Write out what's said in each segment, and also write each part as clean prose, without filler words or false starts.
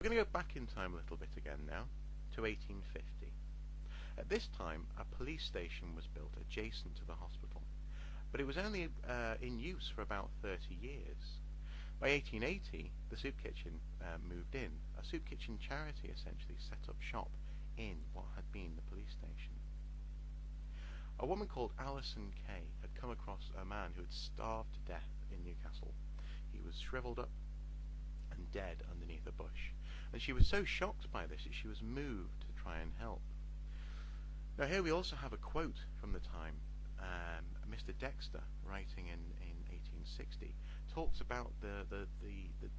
going to go back in time a little bit again now, to 1850. At this time, a police station was built adjacent to the hospital, but it was only in use for about 30 years. By 1880, the soup kitchen moved in. A soup kitchen charity essentially set up shop in what had been the police station. A woman called Alison Kay had come across a man who had starved to death in Newcastle. He was shriveled up and dead underneath a bush, and she was so shocked by this that she was moved to try and help. Now here we also have a quote from the time. Mr. Dexter, writing in 1860, talks about the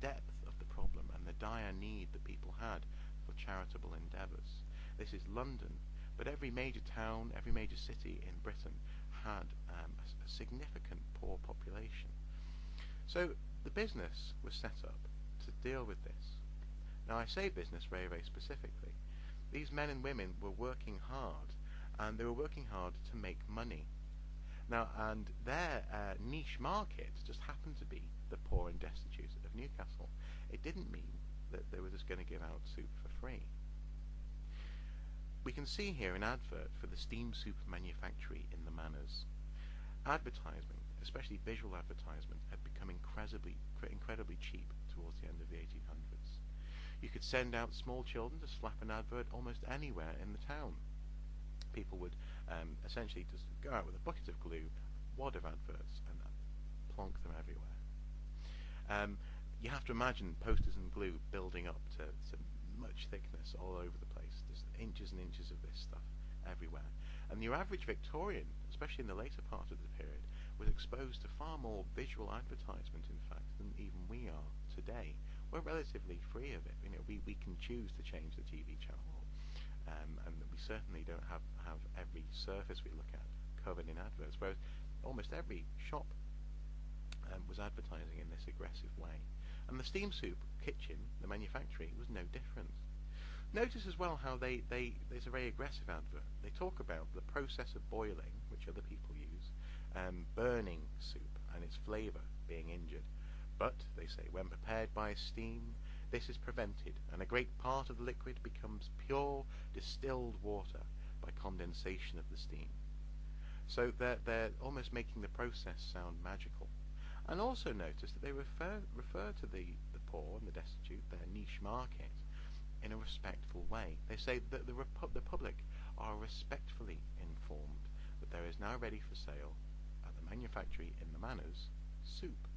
depth of the problem and the dire need that people had for charitable endeavours. This is London, but every major town, every major city in Britain had a significant poor population. So the business was set up to deal with this. Now I say business very, very specifically. These men and women were working hard, and they were working hard to make money. Now, and their niche market just happened to be the poor and destitute of Newcastle. It didn't mean that they were just going to give out soup for free. We can see here an advert for the steam soup manufactory in the Manors. Advertising, especially visual advertisement, had become incredibly cheap towards the end of the 1800s. You could send out small children to slap an advert almost anywhere in the town. People would essentially just go out with a bucket of glue, wad of adverts, and plonk them everywhere. You have to imagine posters and glue building up to much thickness all over the place. There's inches and inches of this stuff everywhere. And your average Victorian, especially in the later part of the period, was exposed to far more visual advertisement, in fact, than even we are today. We're relatively free of it. You know, we can choose to change the TV channel. And we certainly don't have every surface we look at covered in adverts, whereas almost every shop was advertising in this aggressive way. And the steam soup kitchen, the manufactory, was no different. Notice as well how there's a very aggressive advert. They talk about the process of boiling, which other people use, burning soup and its flavour being injured. But, they say, when prepared by steam, this is prevented, and a great part of the liquid becomes pure distilled water by condensation of the steam. So they're almost making the process sound magical. And also notice that they refer to the poor and the destitute, their niche market, in a respectful way. They say that the public are respectfully informed that there is now ready for sale at the manufactory in the Manors soup.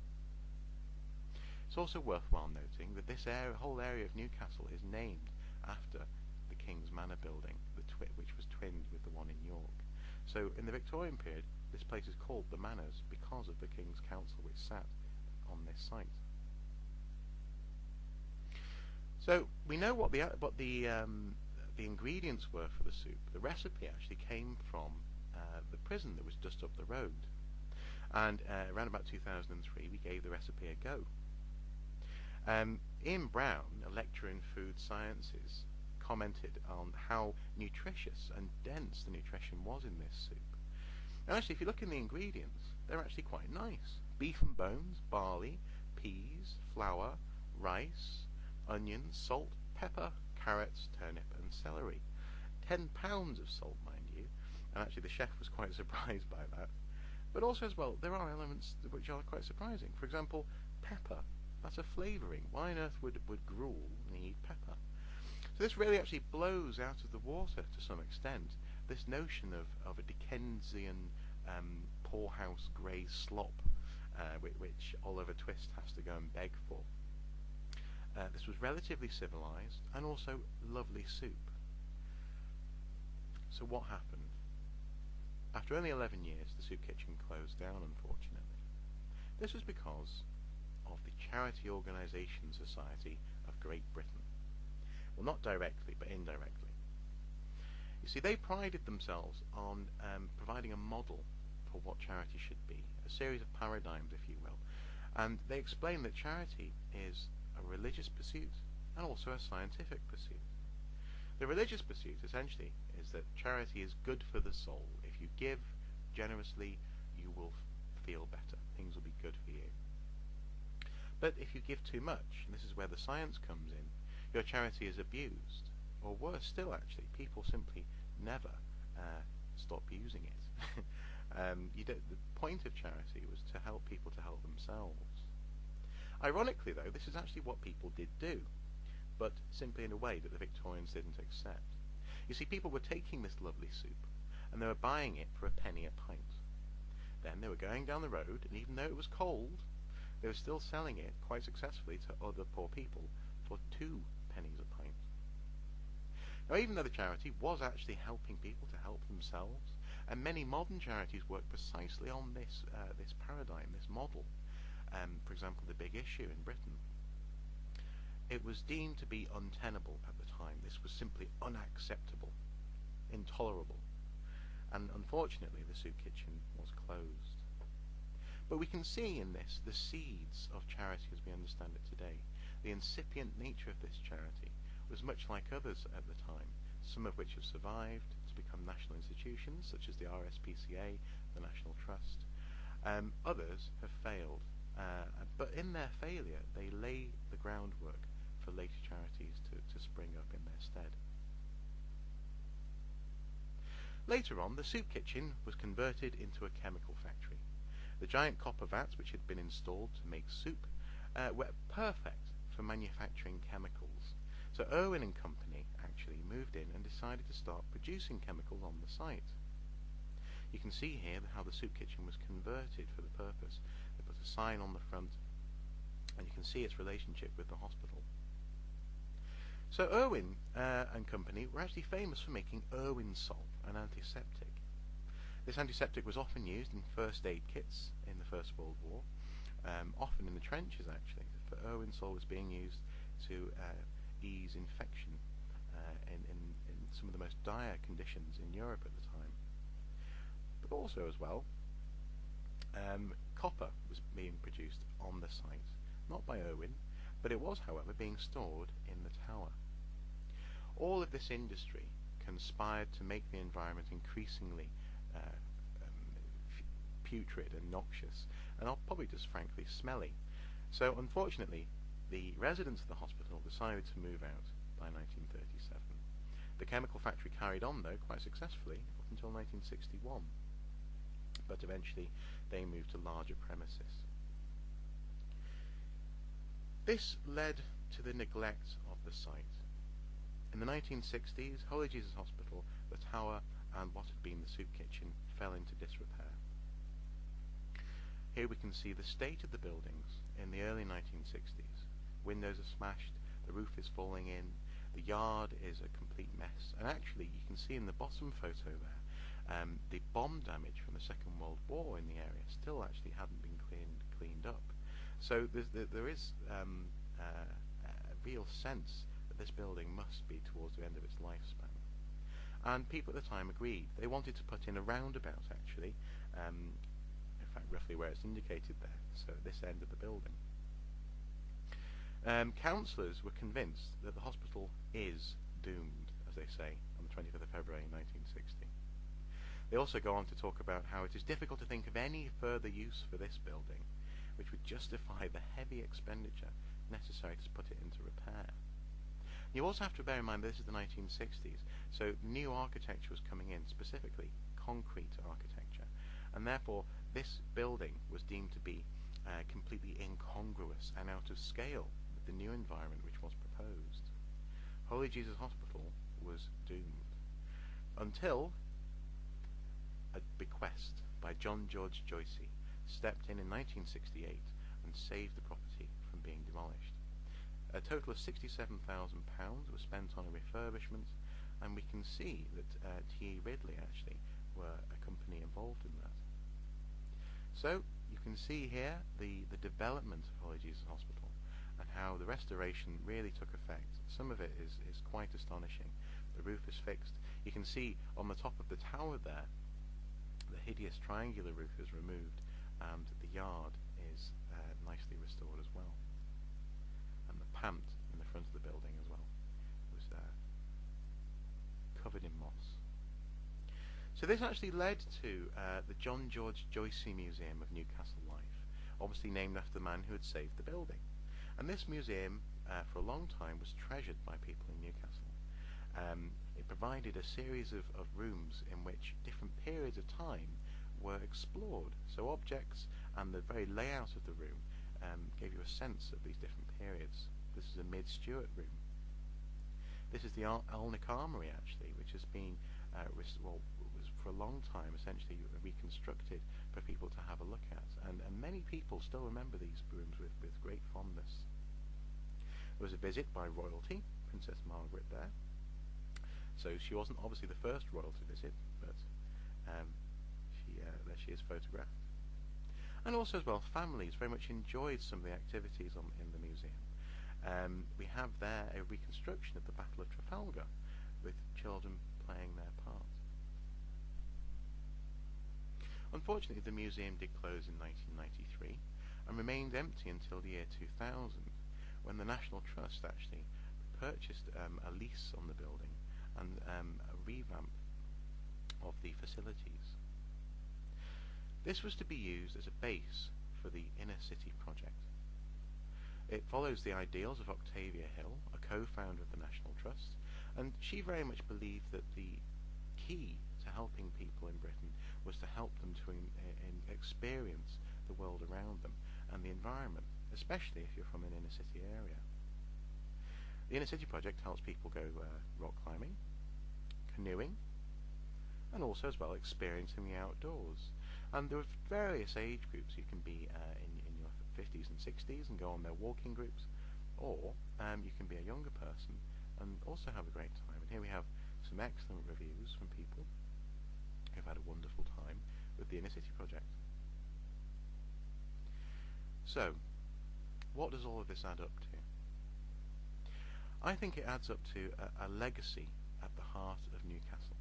It's also worthwhile noting that this whole area of Newcastle is named after the King's Manor building, which was twinned with the one in York. So in the Victorian period, this place is called the Manors because of the King's Council which sat on this site. So we know what the ingredients were for the soup. The recipe actually came from the prison that was just up the road, and around about 2003 we gave the recipe a go. Ian Brown, a lecturer in food sciences, commented on how nutritious and dense the nutrition was in this soup. And actually, if you look in the ingredients, they're actually quite nice. Beef and bones, barley, peas, flour, rice, onions, salt, pepper, carrots, turnip and celery. 10 pounds of salt, mind you, and actually the chef was quite surprised by that. But also as well, there are elements which are quite surprising. For example, pepper. That's a flavouring. Why on earth would gruel need pepper? So this really actually blows out of the water to some extent this notion of a Dickensian poorhouse grey slop which Oliver Twist has to go and beg for. This was relatively civilised and also lovely soup. So what happened? After only 11 years, the soup kitchen closed down, unfortunately. This was because of the Charity Organisation Society of Great Britain. Well, not directly, but indirectly. You see, they prided themselves on providing a model for what charity should be, a series of paradigms, if you will. And they explained that charity is a religious pursuit and also a scientific pursuit. The religious pursuit, essentially, is that charity is good for the soul. If you give generously, you will feel better. Things will be good for you. But if you give too much, and this is where the science comes in, your charity is abused, or worse still actually, people simply never stop using it. The point of charity was to help people to help themselves. Ironically though, this is actually what people did do, but simply in a way that the Victorians didn't accept. You see, people were taking this lovely soup, and they were buying it for a penny a pint. Then they were going down the road, and even though it was cold, they were still selling it quite successfully to other poor people for 2 pennies a pint. Now, even though the charity was actually helping people to help themselves, and many modern charities work precisely on this paradigm, this model. For example, the Big Issue in Britain. It was deemed to be untenable at the time. This was simply unacceptable, intolerable, and unfortunately the soup kitchen was closed. But we can see in this the seeds of charity as we understand it today. The incipient nature of this charity was much like others at the time, some of which have survived to become national institutions, such as the RSPCA, the National Trust. Others have failed, but in their failure they lay the groundwork for later charities to spring up in their stead. Later on, the soup kitchen was converted into a chemical factory. The giant copper vats which had been installed to make soup were perfect for manufacturing chemicals. So Irwin and Company actually moved in and decided to start producing chemicals on the site. You can see here how the soup kitchen was converted for the purpose. They put a sign on the front, and you can see its relationship with the hospital. So Irwin and Company were actually famous for making Irwin Sol, an antiseptic. This antiseptic was often used in first aid kits in the First World War, often in the trenches actually. For Irwin Sol was being used to ease infection in some of the most dire conditions in Europe at the time. But also as well, copper was being produced on the site, not by Irwin, but it was, however, being stored in the tower. All of this industry conspired to make the environment increasingly putrid and noxious, and probably just frankly smelly. So unfortunately, the residents of the hospital decided to move out by 1937. The chemical factory carried on, though, quite successfully up until 1961. But eventually they moved to larger premises. This led to the neglect of the site. In the 1960s, Holy Jesus Hospital, the tower, and what had been the soup kitchen fell into disrepair. Here we can see the state of the buildings in the early 1960s. Windows are smashed, the roof is falling in, the yard is a complete mess, and actually you can see in the bottom photo there the bomb damage from the Second World War in the area still actually hadn't been cleaned up. So there is a real sense that this building must be towards the end of its lifespan. And people at the time agreed. They wanted to put in a roundabout actually, in fact roughly where it's indicated there, so at this end of the building. Councillors were convinced that the hospital is doomed, as they say, on the 25th of February 1960. They also go on to talk about how it is difficult to think of any further use for this building which would justify the heavy expenditure necessary to put it into repair. You also have to bear in mind this is the 1960s, so new architecture was coming in, specifically concrete architecture, and therefore this building was deemed to be completely incongruous and out of scale with the new environment which was proposed. Holy Jesus Hospital was doomed until a bequest by John George Joyce stepped in 1968 and saved the property from being demolished. A total of £67,000 was spent on a refurbishment, and we can see that T.E. Ridley actually were a company involved in that. So you can see here the development of Holy Jesus Hospital and how the restoration really took effect. Some of it is quite astonishing. The roof is fixed. You can see on the top of the tower there the hideous triangular roof is removed, and the yard is nicely restored as well. And the pant in the front of the building as well was covered in moss. So this actually led to the John George Joyce Museum of Newcastle Life, obviously named after the man who had saved the building. And this museum, for a long time, was treasured by people in Newcastle. It provided a series of rooms in which different periods of time were explored. So objects and the very layout of the room gave you a sense of these different periods. This is a mid-Stuart room. This is the Alnwick Armoury, actually, which has been, was for a long time essentially reconstructed for people to have a look at. And many people still remember these rooms with great fondness. There was a visit by royalty, Princess Margaret there. So she wasn't obviously the first royal to visit, but there she is photographed. And also as well, families very much enjoyed some of the activities in the museum. We have there a reconstruction of the Battle of Trafalgar, with children playing their part. Unfortunately, the museum did close in 1993 and remained empty until the year 2000, when the National Trust actually purchased a lease on the building and a revamp of the facilities. This was to be used as a base for the Inner City project. It follows the ideals of Octavia Hill, a co-founder of the National Trust, and she very much believed that the key to helping people in Britain was to help them to experience the world around them and the environment, especially if you're from an inner city area. The Inner City project helps people go rock climbing, canoeing, and also as well experiencing the outdoors. And there are various age groups. You can be in your 50s and 60s and go on their walking groups, or you can be a younger person and also have a great time. And here we have some excellent reviews from people who've had a wonderful time with the Inner City project. So, what does all of this add up to? I think it adds up to a legacy at the heart of Newcastle.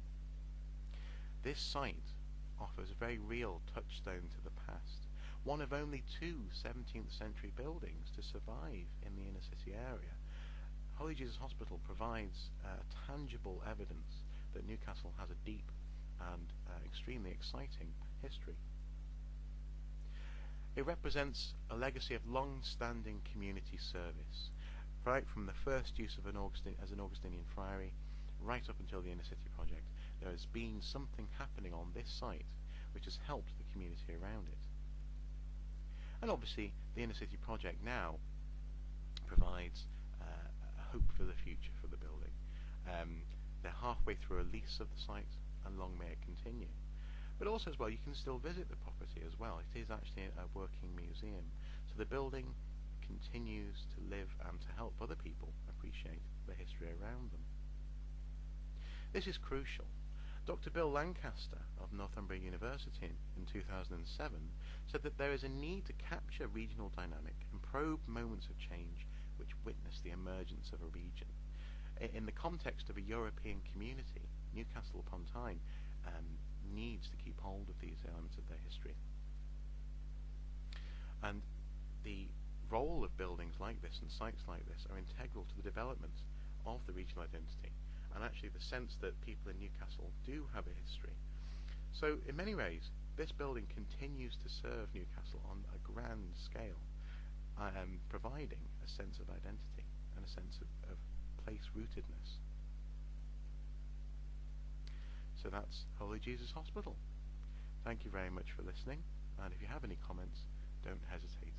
This site offers a very real touchstone to the past, one of only two 17th century buildings to survive in the inner city area. Holy Jesus Hospital provides tangible evidence that Newcastle has a deep and extremely exciting history. It represents a legacy of long-standing community service, right from the first use of an Augustinian friary, right up until the Inner City project. There has been something happening on this site which has helped the community around it. And obviously, the Inner City project now provides a hope for the future for the building. They're halfway through a lease of the site, and long may it continue. But also as well, you can still visit the property as well. It is actually a working museum. So the building continues to live and to help other people appreciate the history around them. This is crucial. Dr. Bill Lancaster of Northumbria University in 2007 said that there is a need to capture regional dynamic and probe moments of change which witness the emergence of a region. In the context of a European community, Newcastle upon Tyne needs to keep hold of these elements of their history. And the role of buildings like this and sites like this are integral to the development of the regional identity, and actually the sense that people in Newcastle do have a history. So in many ways, this building continues to serve Newcastle on a grand scale, providing a sense of identity and a sense of place-rootedness. So that's Holy Jesus Hospital. Thank you very much for listening, and if you have any comments, don't hesitate